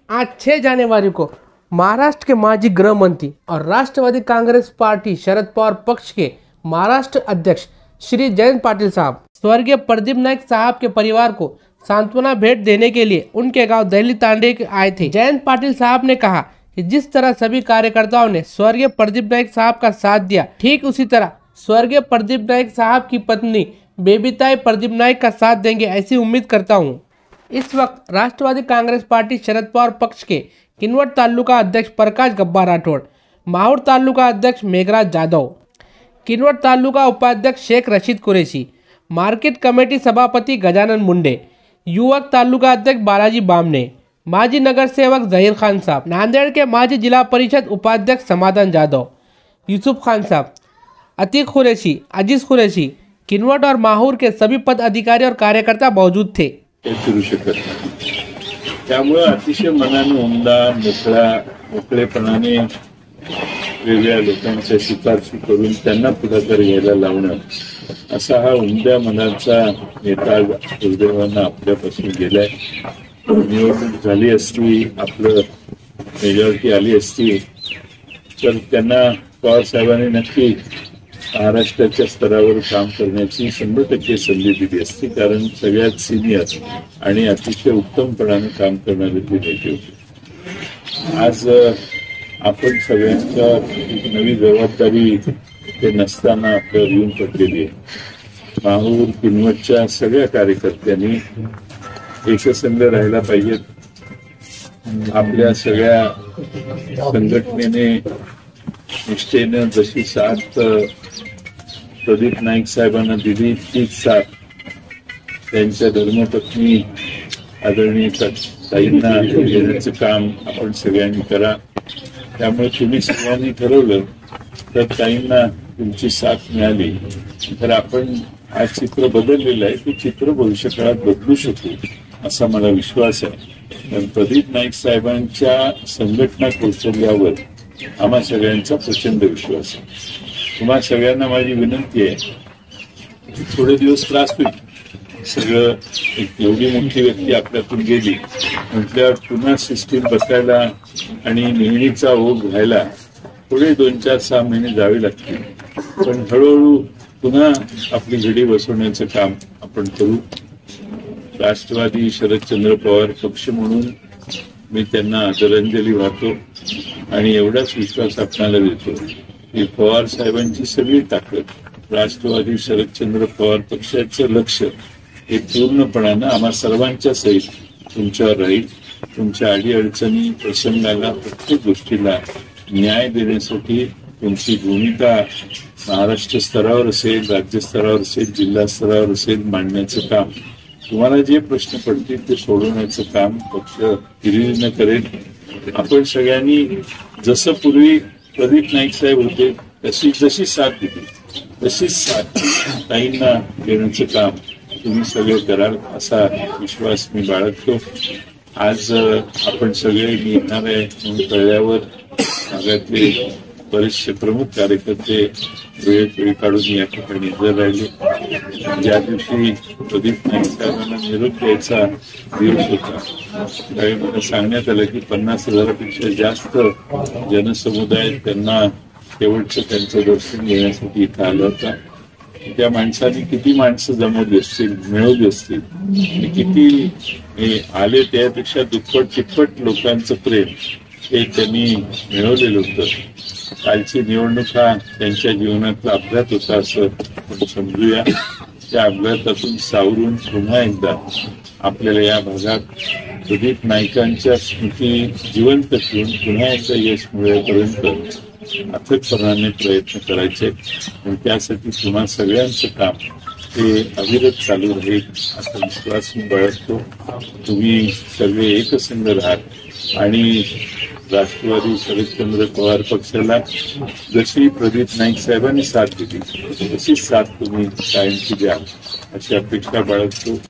आज 6 जनवरी को महाराष्ट्र के माजी गृह मंत्री और राष्ट्रवादी कांग्रेस पार्टी शरद पवार पक्ष के महाराष्ट्र अध्यक्ष श्री जयंत पाटिल साहब स्वर्गीय प्रदीप नाइक साहब के परिवार को सांत्वना भेंट देने के लिए उनके गांव दहली तांडे आए थे। जयंत पाटिल साहब ने कहा कि जिस तरह सभी कार्यकर्ताओं ने स्वर्गीय प्रदीप नाइक साहब का साथ दिया, ठीक उसी तरह स्वर्गीय प्रदीप नाइक साहब की पत्नी बेबीताई प्रदीप नाइक का साथ देंगे, ऐसी उम्मीद करता हूं। इस वक्त राष्ट्रवादी कांग्रेस पार्टी शरद पवार पक्ष के किनवट तालुका अध्यक्ष प्रकाश गब्बा राठौड़, माहौर तालुका अध्यक्ष मेघराज जाधव, किनवट तालुका उपाध्यक्ष शेख रशीद कुरैशी, मार्केट कमेटी सभापति गजानन मुंडे, युवक तालुका अध्यक्ष बालाजी बामने, माजी नगर सेवक जहीर खान साहब, नांदेड़ के माजी जिला परिषद उपाध्यक्ष समाधान जाधव, यूसुफ खान साहब, अतीक कुरैशी, अजीज कुरैशी, किनवट और माहौर के सभी पद अधिकारी और कार्यकर्ता मौजूद थे। फिरू शकत नाही, त्यामुळे अतिशय मनाने उमदा मोकळेपणाने वेगळ्या लोकांच्या शिफारशी करून त्यांना पुढाकार घ्यायला लावणं, असा हा उमद्या मनाचा नेता दुर्दैवानं आपल्यापासून गेलाय। निवडणूक झाली असती, आपलं मेजॉरिटी आली असती तर त्यांना पवार साहेबांनी नक्की महाराष्ट्राच्या स्तरावर काम करण्याची 100% संधी दिली असती, कारण सगळ्यात सिनियर आणि अतिशय उत्तमपणाने काम करणारे ते नेते होते। आज आपण सगळ्यांच्या नवी जबाबदारी ते नसताना आपल्यावर येऊन पडलेली आहे। माहूर किनवटच्या सगळ्या कार्यकर्त्यांनी एकसंध राहायला पाहिजेत। आपल्या सगळ्या संघटनेने निष्ठेनं जशी साथ प्रदीप नाईक साहेबांना दिली, तीच साथ त्यांच्या धर्मपत्नी आदरणीय ताईंना देण्याचं काम आपण सगळ्यांनी करा। त्यामुळे तुम्ही सगळ्यांनी ठरवलं तर ताईंना तुमची साथ मिळाली तर आपण हा चित्र बदललेलं आहे, ते चित्र भविष्यकाळात बदलू शकू असा मला विश्वास आहे। पण प्रदीप नाईक साहेबांच्या संघटना कौशल्यावर आम्हा सगळ्यांचा प्रचंड विश्वास आहे। तुम्हा सगळ्यांना माझी विनंती आहे, थोडे दिवस त्रास होईल, सगळं एक एवढी मोठी व्यक्ती आपल्यातून गेली म्हटल्यावर पुन्हा सिस्टीम बसायला आणि नेहमीचा ओघ घ्यायला थोडे 2-4-6 महिने जावे लागतील, पण हळूहळू पुन्हा आपली घडी बसवण्याचं काम आपण करू। राष्ट्रवादी शरदचंद्र पवार पक्ष म्हणून मी त्यांना आदरांजली वाहतो आणि एवढाच विश्वास आपल्याला देतो की पवार साहेबांची सगळी ताकद, राष्ट्रवादी शरदचंद्र पवार पक्षाचं लक्ष हे पूर्णपणानं आम्हा सर्वांच्या सहित तुमच्यावर राहील। तुमच्या अडीअडचणी प्रसंगाला प्रत्येक गोष्टीला न्याय देण्यासाठी तुमची भूमिका महाराष्ट्र स्तरावर असेल, राज्य स्तरावर असेल, जिल्हा स्तरावर असेल, मांडण्याचं काम, तुम्हाला जे प्रश्न पडतील ते सोडवण्याचं काम पक्ष हिरिरीनं करेल। आपण सगळ्यांनी जसं पूर्वी प्रदीप नाईक साहेब होते जशी साथ दिली तशीच साथ ताईंना देण्याचं काम तुम्ही सगळे कराल असा विश्वास मी बाळगतो। आज आपण सगळे येणार आहे म्हणून कळल्यावर भागातले बरेचसे प्रमुख कार्यकर्ते वेळोवेळी काढून या ठिकाणी हजर राहिले। ज्या दिवशी प्रदीप नाईक साहेबांना निरोप द्यायचा दिवस होता त्यावेळी मला सांगण्यात आलं की 50,000पेक्षा जास्त जनसमुदाय त्यांना शेवटचं त्यांचं दर्शन घेण्यासाठी इथं आलं होता। त्या माणसांनी किती माणसं जमवली असतील, मिळवली असतील, किती आले त्यापेक्षा दुप्पट तिप्पट लोकांचं प्रेम हे त्यांनी मिळवलेलं होतं। कालची निवडणूक हा त्यांच्या जीवनातला अपघात होता असं आपण समजूया। त्या अपघातातून सावरून पुन्हा एकदा आपल्याला या भागात प्रदीप नाईकांच्या स्मृती जिवंत ठेवून पुन्हा एकदा यश मिळेपर्यंत अथकपणाने प्रयत्न करायचे। त्यासाठी तुम्हा सगळ्यांचं काम हे अविरत चालू राहील असा विश्वास मी बाळगतो। तुम्ही सगळे एकसंध राहाल आणि राष्ट्रवादी शरदचंद्र पवार पक्षाला जशी प्रदीप नाईक साहेबांनी साथ दिली तशीच साथ तुम्ही कायमची द्या अशी अपेक्षा बाळगतो।